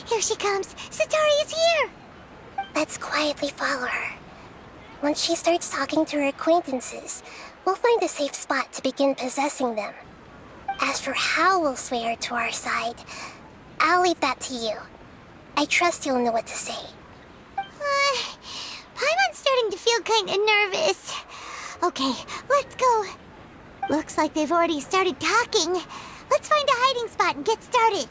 Here she comes! Satori is here! Let's quietly follow her. Once she starts talking to her acquaintances, we'll find a safe spot to begin possessing them. As for how we'll sway her to our side, I'll leave that to you. I trust you'll know what to say. Paimon's starting to feel kinda nervous. Okay, let's go. Looks like they've already started talking. Let's find a hiding spot and get started.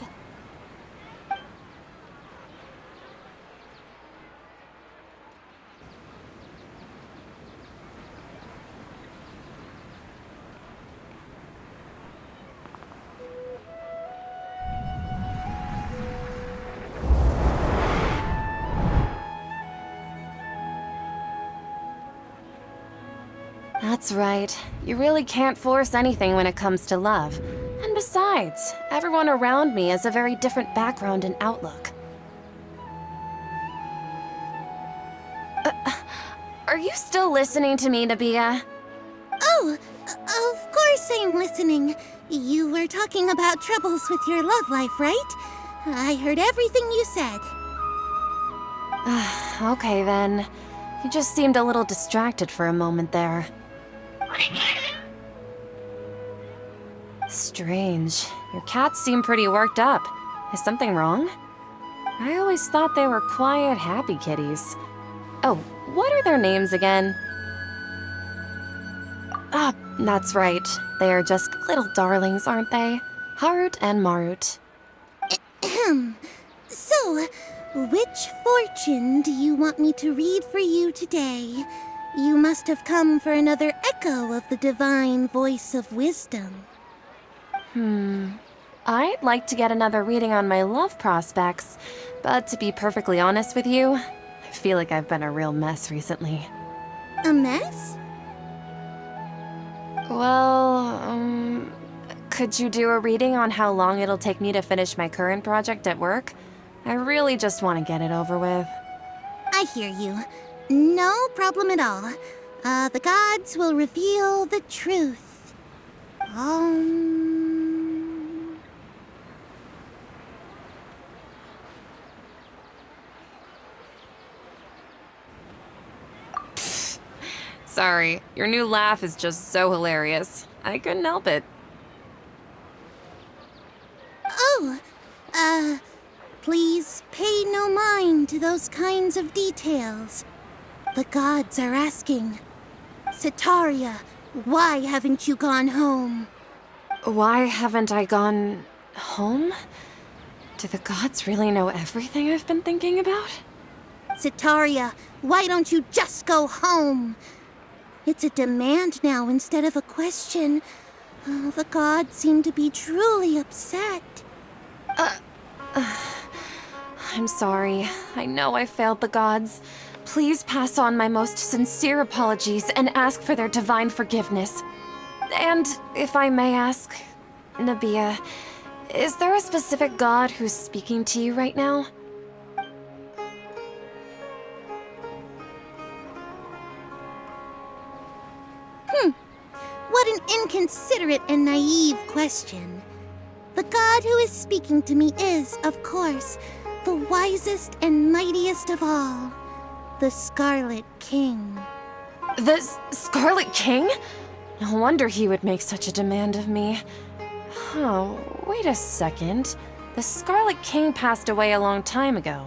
That's right. You really can't force anything when it comes to love. And besides, everyone around me has a very different background and outlook. Are you still listening to me, Nabia? Oh, of course I'm listening. You were talking about troubles with your love life, right? I heard everything you said. Okay then. You just seemed a little distracted for a moment there. Strange. Your cats seem pretty worked up. Is something wrong? I always thought they were quiet, happy kitties. Oh, what are their names again? Ah, that's right. They are just little darlings, aren't they? Harut and Marut. So, which fortune do you want me to read for you today? You must have come for another echo of the divine voice of wisdom. I'd like to get another reading on my love prospects, but to be perfectly honest with you, I feel like I've been a real mess recently. A mess? Well, could you do a reading on how long it'll take me to finish my current project at work? I really just want to get it over with. I hear you. No problem at all. The gods will reveal the truth. Sorry, your new laugh is just so hilarious. I couldn't help it. Please pay no mind to those kinds of details. The gods are asking, Setaria, why haven't you gone home? Why haven't I gone home? Do the gods really know everything I've been thinking about? Setaria, why don't you just go home? It's a demand now instead of a question. Oh, the gods seem to be truly upset. I'm sorry. I know I failed the gods. Please pass on my most sincere apologies and ask for their divine forgiveness. And if I may ask, Nabia, is there a specific god who's speaking to you right now? What an inconsiderate and naive question. The god who is speaking to me is, of course, the wisest and mightiest of all, the Scarlet King. The Scarlet King? No wonder he would make such a demand of me. Oh, wait a second. The Scarlet King passed away a long time ago.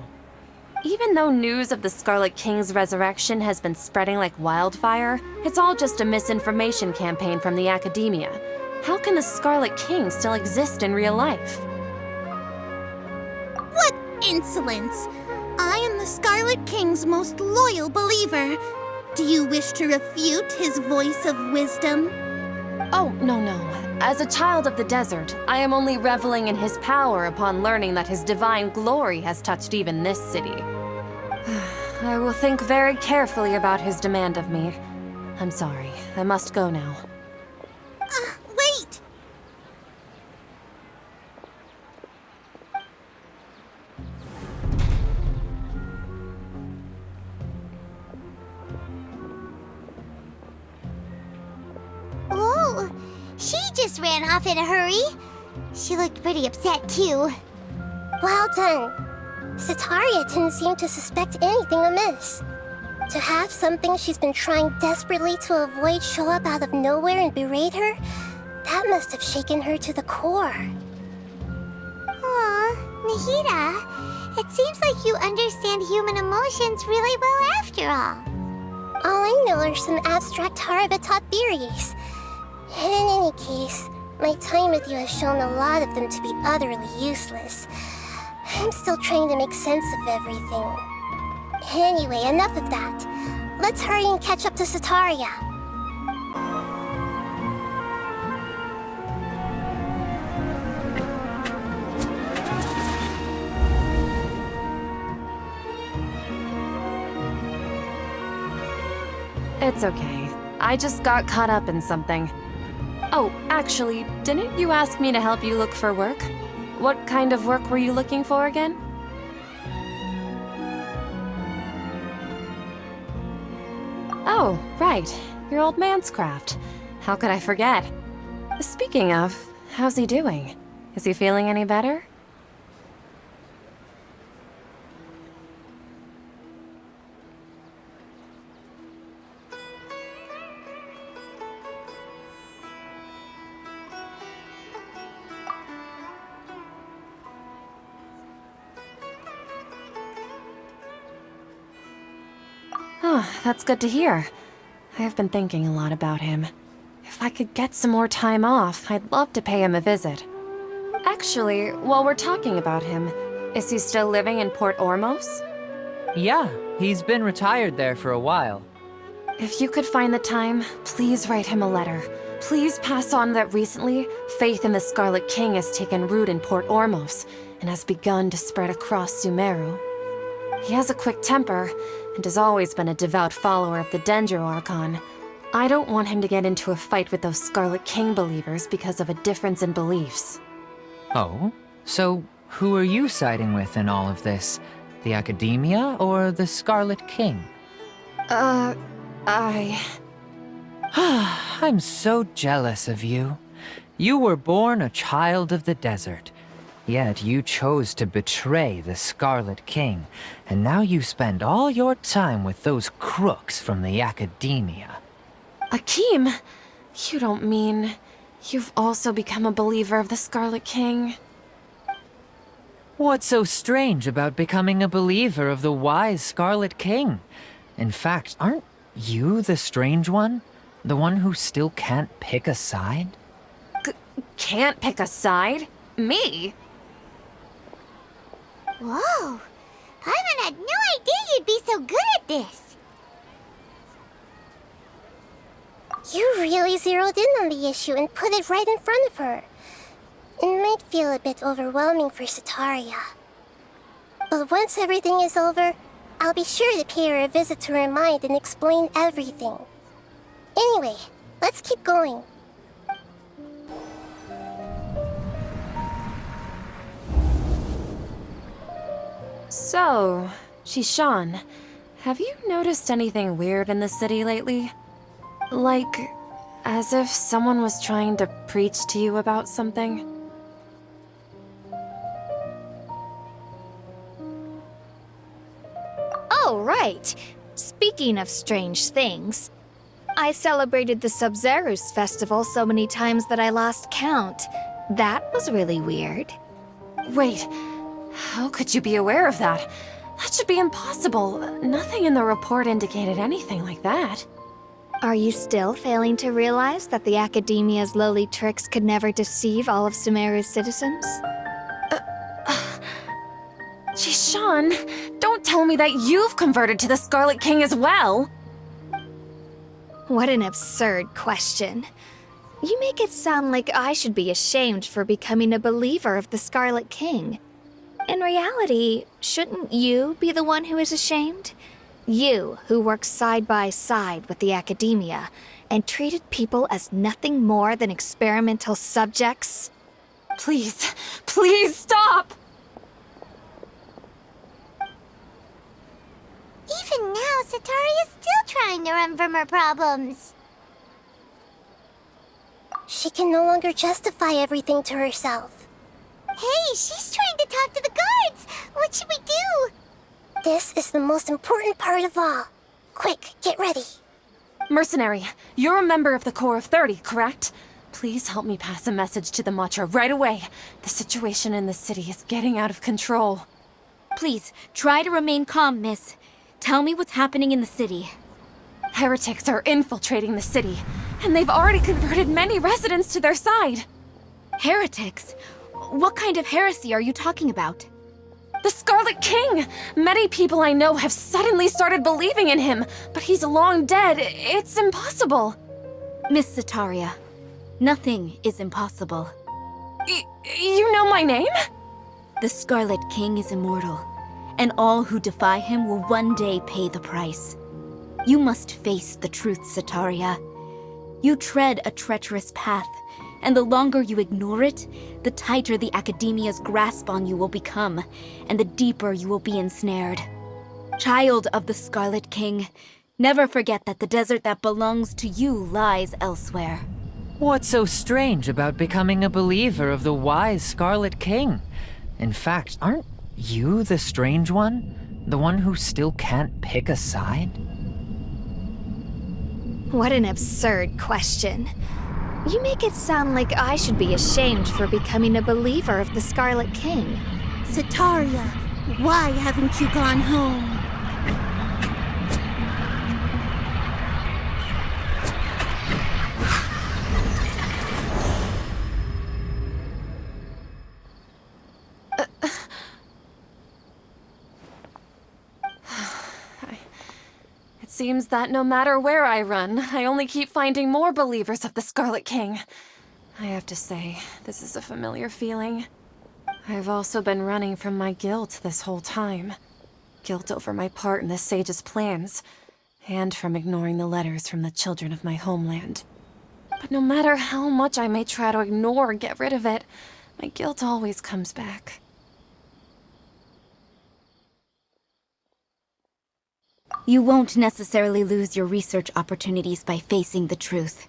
Even though news of the Scarlet King's resurrection has been spreading like wildfire, it's all just a misinformation campaign from the academia. How can the Scarlet King still exist in real life? What insolence! I am the Scarlet King's most loyal believer. Do you wish to refute his voice of wisdom? Oh, no. As a child of the desert, I am only reveling in his power upon learning that his divine glory has touched even this city. I will think very carefully about his demand of me. I'm sorry. I must go now. Wait! Oh, she just ran off in a hurry. She looked pretty upset, too. Well done. Sataria didn't seem to suspect anything amiss. To have something she's been trying desperately to avoid show up out of nowhere and berate her, that must have shaken her to the core. Aw, Nahida, it seems like you understand human emotions really well after all. All I know are some abstract Haravatop theories. In any case, my time with you has shown a lot of them to be utterly useless. I'm still trying to make sense of everything. Anyway, enough of that. Let's hurry and catch up to Sataria. It's okay. I just got caught up in something. Oh, actually, didn't you ask me to help you look for work? What kind of work were you looking for again? Oh, right. Your old man's craft. How could I forget? Speaking of, how's he doing? Is he feeling any better? Oh, that's good to hear. I have been thinking a lot about him. If I could get some more time off, I'd love to pay him a visit. Actually, while we're talking about him, is he still living in Port Ormos? Yeah, he's been retired there for a while. If you could find the time, please write him a letter. Please pass on that recently, faith in the Scarlet King has taken root in Port Ormos and has begun to spread across Sumeru. He has a quick temper and has always been a devout follower of the Dendro Archon. I don't want him to get into a fight with those Scarlet King believers because of a difference in beliefs. Oh? So who are you siding with in all of this? The Academia or the Scarlet King? I'm so jealous of you. You were born a child of the desert. Yet you chose to betray the Scarlet King, and now you spend all your time with those crooks from the Academia. Akeem, you don't mean you've also become a believer of the Scarlet King? What's so strange about becoming a believer of the wise Scarlet King? In fact, aren't you the strange one? The one who still can't pick a side? Can't pick a side? Me? Whoa! Paimon had no idea you'd be so good at this! You really zeroed in on the issue and put it right in front of her. It might feel a bit overwhelming for Sataria. But once everything is over, I'll be sure to pay her a visit to her mind and explain everything. Anyway, let's keep going. So, Shishan, have you noticed anything weird in the city lately? Like, as if someone was trying to preach to you about something? Oh, right. Speaking of strange things, I celebrated the Sub-Zerus festival so many times that I lost count. That was really weird. Wait, how could you be aware of that? That should be impossible. Nothing in the report indicated anything like that. Are you still failing to realize that the Academia's lowly tricks could never deceive all of Sumeru's citizens? Shishan, don't tell me that you've converted to the Scarlet King as well! What an absurd question. You make it sound like I should be ashamed for becoming a believer of the Scarlet King. In reality, shouldn't you be the one who is ashamed? You, who works side by side with the Academia and treated people as nothing more than experimental subjects? Please, please stop! Even now, Sataria's still trying to run from her problems. She can no longer justify everything to herself. Hey, she's trying to talk to the guards! What should we do? This is the most important part of all. Quick, get ready. Mercenary, you're a member of the Corps of 30, correct? Please help me pass a message to the Matcha right away. The situation in the city is getting out of control. Please, try to remain calm, miss. Tell me what's happening in the city. Heretics are infiltrating the city, and they've already converted many residents to their side. Heretics? What kind of heresy are you talking about? The Scarlet King! Many people I know have suddenly started believing in him, but he's long dead. It's impossible. Miss Sataria, nothing is impossible. You know my name? The Scarlet King is immortal, and all who defy him will one day pay the price. You must face the truth, Sataria. You tread a treacherous path, and the longer you ignore it, the tighter the Academia's grasp on you will become, and the deeper you will be ensnared. Child of the Scarlet King, never forget that the desert that belongs to you lies elsewhere. What's so strange about becoming a believer of the wise Scarlet King? In fact, aren't you the strange one? The one who still can't pick a side? What an absurd question. You make it sound like I should be ashamed for becoming a believer of the Scarlet King. Sataria, why haven't you gone home? It seems that no matter where I run, I only keep finding more believers of the Scarlet King. I have to say, this is a familiar feeling. I've also been running from my guilt this whole time. Guilt over my part in the Sage's plans, and from ignoring the letters from the children of my homeland. But no matter how much I may try to ignore or get rid of it, my guilt always comes back. You won't necessarily lose your research opportunities by facing the truth.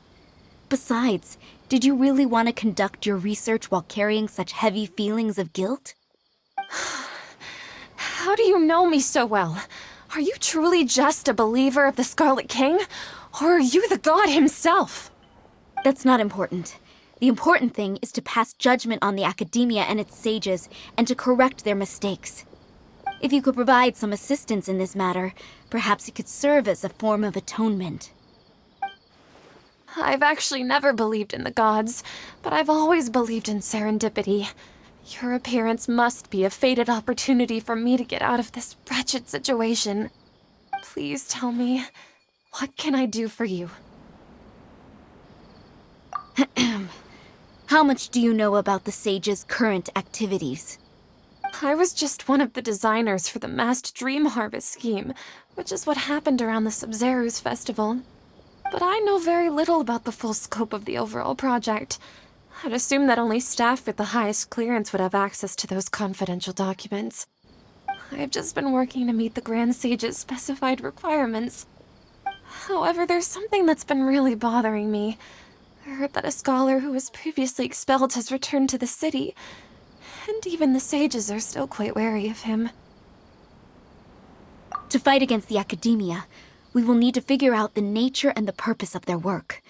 Besides, did you really want to conduct your research while carrying such heavy feelings of guilt? How do you know me so well? Are you truly just a believer of the Scarlet King? Or are you the god himself? That's not important. The important thing is to pass judgment on the Academia and its sages, and to correct their mistakes. If you could provide some assistance in this matter, perhaps it could serve as a form of atonement. I've actually never believed in the gods, but I've always believed in serendipity. Your appearance must be a fated opportunity for me to get out of this wretched situation. Please tell me, what can I do for you? How much do you know about the sage's current activities? I was just one of the designers for the massed dream harvest scheme, which is what happened around the Sub-Zeru's festival. But I know very little about the full scope of the overall project. I'd assume that only staff with the highest clearance would have access to those confidential documents. I've just been working to meet the Grand Sage's specified requirements. However, there's something that's been really bothering me. I heard that a scholar who was previously expelled has returned to the city, and even the sages are still quite wary of him. To fight against the Academia, we will need to figure out the nature and the purpose of their work.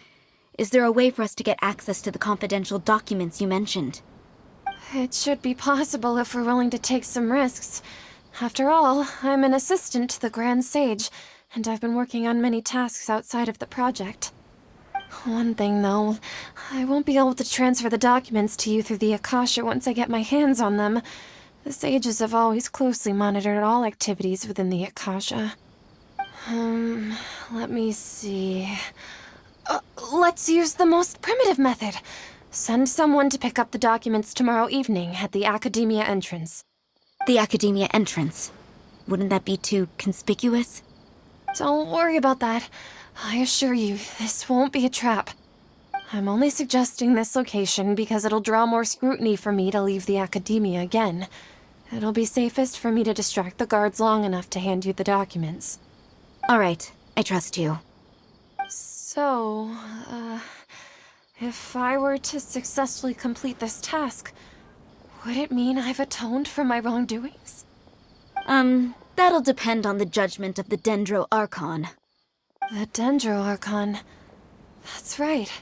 Is there a way for us to get access to the confidential documents you mentioned? It should be possible if we're willing to take some risks. After all, I'm an assistant to the Grand Sage, and I've been working on many tasks outside of the project. One thing, though, I won't be able to transfer the documents to you through the Akasha once I get my hands on them. The sages have always closely monitored all activities within the Akasha. Let me see. Let's use the most primitive method. Send someone to pick up the documents tomorrow evening at the Academia entrance. The Academia entrance. Wouldn't that be too conspicuous? Don't worry about that. I assure you, this won't be a trap. I'm only suggesting this location because it'll draw more scrutiny for me to leave the Academia again. It'll be safest for me to distract the guards long enough to hand you the documents. All right, I trust you. So, if I were to successfully complete this task, Would it mean I've atoned for my wrongdoings? That'll depend on the judgment of the Dendro Archon. The Dendro Archon. That's right.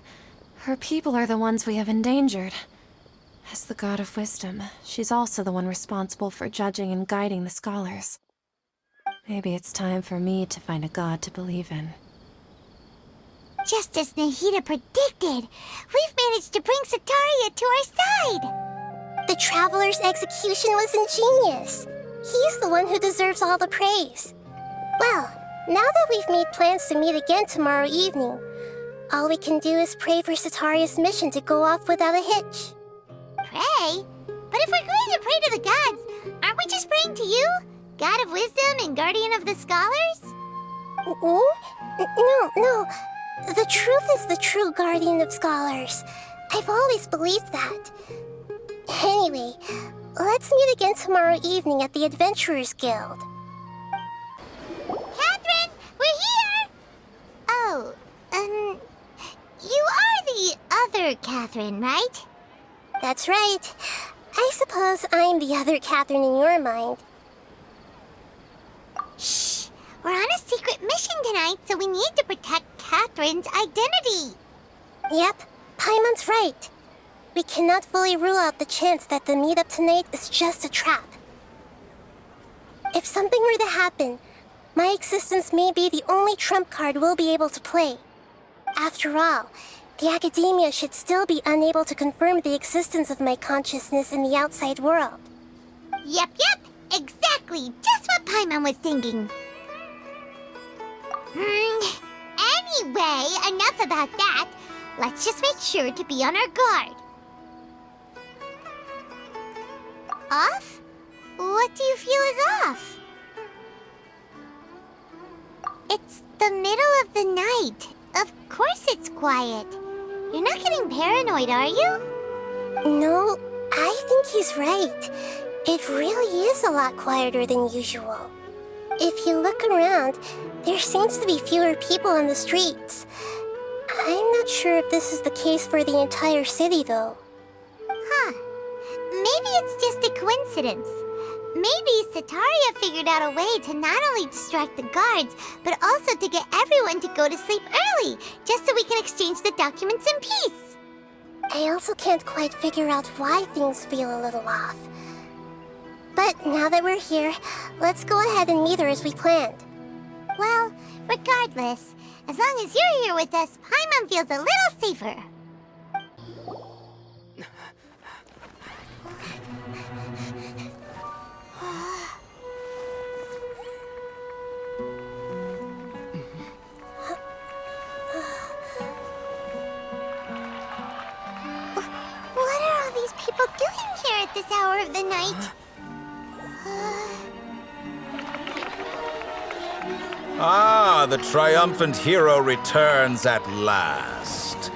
Her people are the ones we have endangered. As the god of wisdom, she's also the one responsible for judging and guiding the scholars. Maybe it's time for me to find a god to believe in. Just as Nahida predicted, we've managed to bring Sataria to our side! The Traveler's execution was ingenious. He's the one who deserves all the praise. Well, now that we've made plans to meet again tomorrow evening, all we can do is pray for Sataria's mission to go off without a hitch. Pray? But if we're going to pray to the gods, aren't we just praying to you? God of wisdom and guardian of the scholars? No. The truth is the true guardian of scholars. I've always believed that. Anyway, let's meet again tomorrow evening at the Adventurers Guild. Catherine, we're here! Oh, you are the other Catherine, right? That's right. I suppose I'm the other Catherine in your mind. Shh! We're on a secret mission tonight, so we need to protect Catherine's identity. Yep, Paimon's right. We cannot fully rule out the chance that the meetup tonight is just a trap. If something were to happen, my existence may be the only trump card we'll be able to play. After all, the academia should still be unable to confirm the existence of my consciousness in the outside world. Yep, exactly. Just what Paimon was thinking. Anyway, enough about that. Let's just make sure to be on our guard. Off? What do you feel is off? It's the middle of the night. Of course it's quiet. You're not getting paranoid, are you? No, I think he's right. It really is a lot quieter than usual. If you look around, there seems to be fewer people on the streets. I'm not sure if this is the case for the entire city, though. Huh. Maybe it's just a coincidence. Maybe Sataria figured out a way to not only distract the guards, but also to get everyone to go to sleep early, just so we can exchange the documents in peace. I also can't quite figure out why things feel a little off. But now that we're here, let's go ahead and meet her as we planned. Well, regardless, as long as you're here with us, Paimon feels a little safer. What are all these people doing here at this hour of the night? Ah, the triumphant hero returns at last.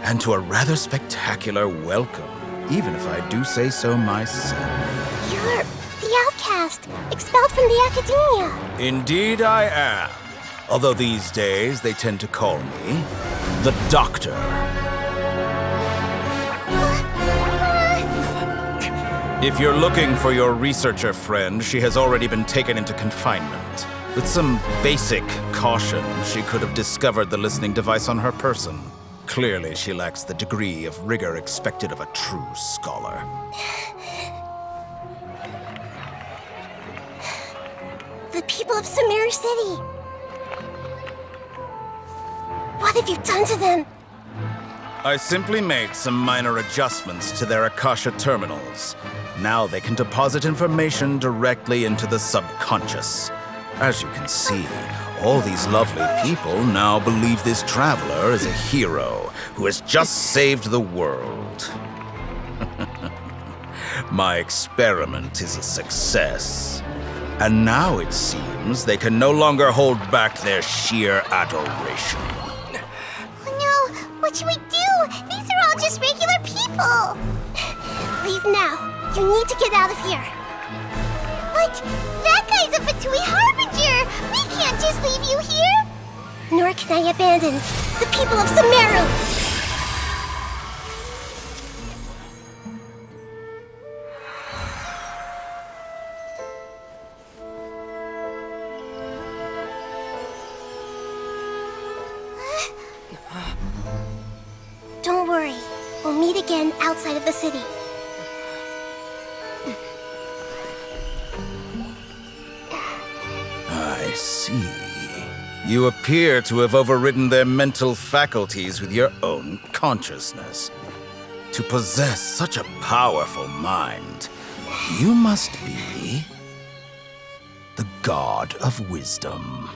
And to a rather spectacular welcome, even if I do say so myself. You're the outcast, expelled from the academia. Indeed I am. Although these days they tend to call me the Doctor. If you're looking for your researcher friend, she has already been taken into confinement. With some basic caution, she could have discovered the listening device on her person. Clearly, she lacks the degree of rigor expected of a true scholar. The people of Sumeru City. What have you done to them? I simply made some minor adjustments to their Akasha terminals. Now they can deposit information directly into the subconscious. As you can see, all these lovely people now believe this traveler is a hero who has just saved the world. My experiment is a success. And now it seems they can no longer hold back their sheer adoration. Oh no! What should we do? These are all just regular people! Leave now. You need to get out of here. What? That guy's a Fatui Harbinger! We can't just leave you here! Nor can I abandon the people of Sumeru! Don't worry. We'll meet again outside of the city. I see. You appear to have overridden their mental faculties with your own consciousness. To possess such a powerful mind, you must be the God of Wisdom.